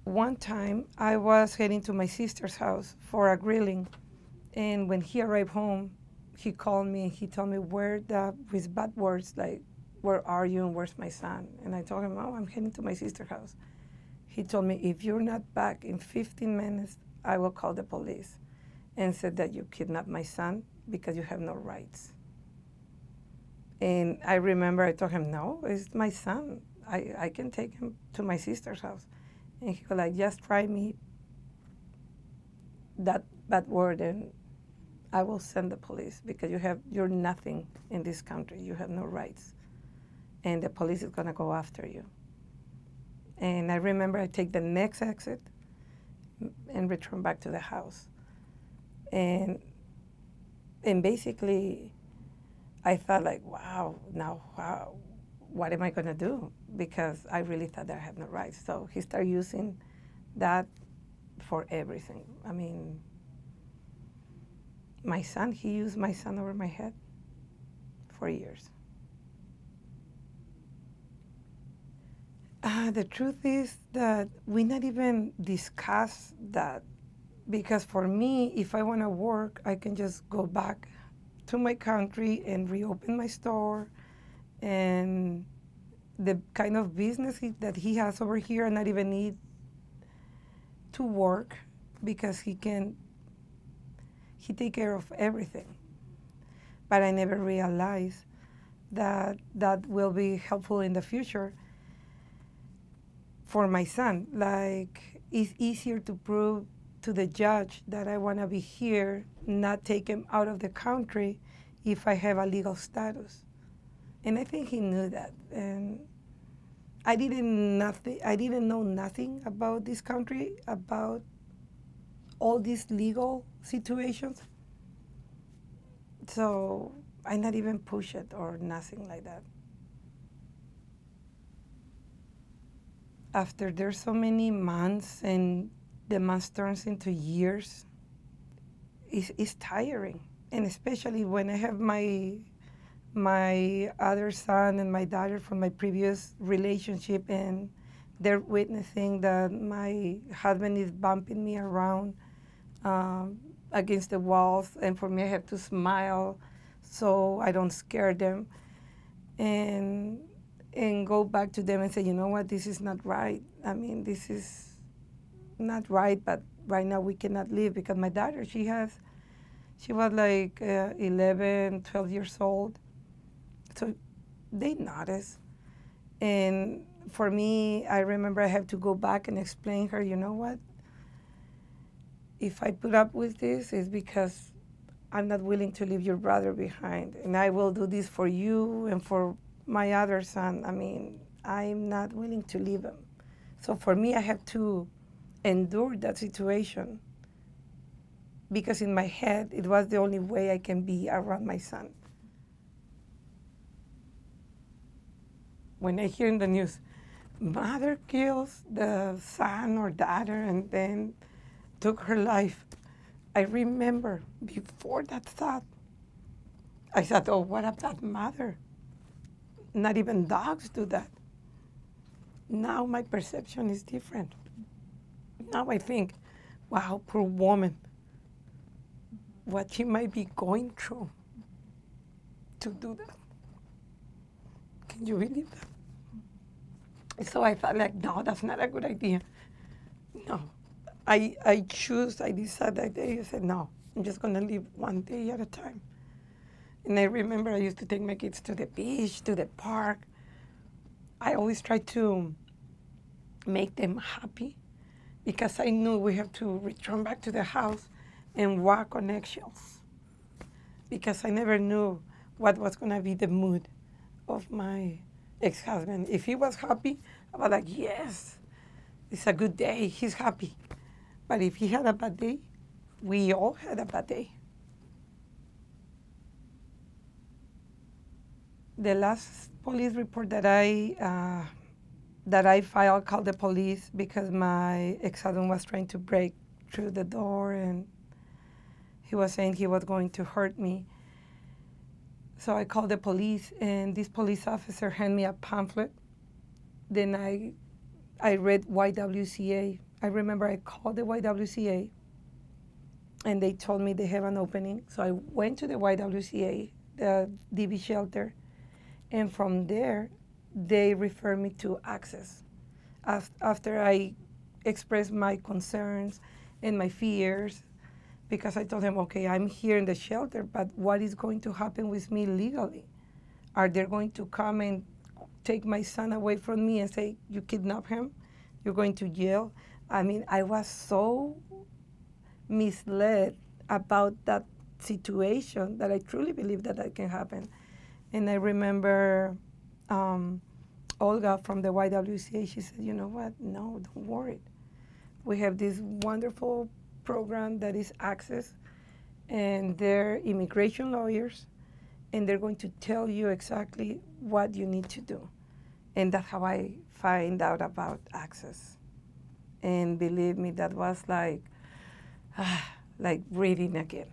One time, I was heading to my sister's house for a grilling, and when he arrived home, he called me and he told me with bad words like, "Where are you and where's my son?" And I told him, "Oh, I'm heading to my sister's house." He told me, "If you're not back in 15 minutes, I will call the police," and said that you kidnapped my son because you have no rights. And I remember I told him, "No, it's my son. I can take him to my sister's house." And he was like, "Just try me that bad word and I will send the police because you're nothing in this country. You have no rights. And the police is gonna go after you." And I remember I take the next exit and return back to the house. And basically I thought like, wow, now what am I gonna do? Because I really thought that I had no rights. So he started using that for everything. I mean, he used my son over my head for years. The truth is that we not even discuss that, because for me, if I want to work, I can just go back to my country and reopen my store, and the kind of business that he has over here, I not even need to work because he take care of everything. But I never realized that that will be helpful in the future for my son. Like, it's easier to prove to the judge that I want to be here, not take him out of the country if I have a legal status. And I think he knew that. And I didn't know nothing about this country, about all these legal situations. So I not even push it or nothing like that. After there's so many months and the months turns into years, it's tiring. And especially when I have my other son and my daughter from my previous relationship, and they're witnessing that my husband is bumping me around against the walls, and for me I have to smile so I don't scare them, and go back to them and say, you know what, this is not right. I mean, this is not right, but right now we cannot live, because my daughter, she was like 11, 12 years old. So they notice. And for me, I remember I have to go back and explain her, you know what? If I put up with this, it's because I'm not willing to leave your brother behind. And I will do this for you and for my other son. I mean, I'm not willing to leave him. So for me, I have to endure that situation, because in my head, it was the only way I can be around my son. When I hear in the news, mother kills the son or daughter and then took her life, I remember before that thought, I thought, oh, what about mother? Not even dogs do that. Now my perception is different. Now I think, wow, poor woman, what she might be going through to do that. Can you believe that? So I thought, like, no, that's not a good idea. No. I decided that day, I said, no, I'm just going to live one day at a time. And I remember I used to take my kids to the beach, to the park. I always tried to make them happy, because I knew we have to return back to the house and walk on eggshells, because I never knew what was going to be the mood of my ex-husband. If he was happy, I was like, yes, it's a good day, he's happy. But if he had a bad day, we all had a bad day. The last police report that I filed, called the police because my ex-husband was trying to break through the door, and he was saying he was going to hurt me. So I called the police, and this police officer handed me a pamphlet. Then I read YWCA. I remember I called the YWCA and they told me they have an opening. So I went to the YWCA, the DV shelter, and from there, they referred me to Access. After I expressed my concerns and my fears, because I told them, okay, I'm here in the shelter, but what is going to happen with me legally? Are they going to come and take my son away from me and say, you kidnap him? You're going to jail? I mean, I was so misled about that situation that I truly believe that that can happen. And I remember Olga from the YWCA, she said, you know what? No, don't worry. We have this wonderful program that is Access, and they're immigration lawyers, and they're going to tell you exactly what you need to do. And that's how I find out about Access. And believe me, that was like breathing again.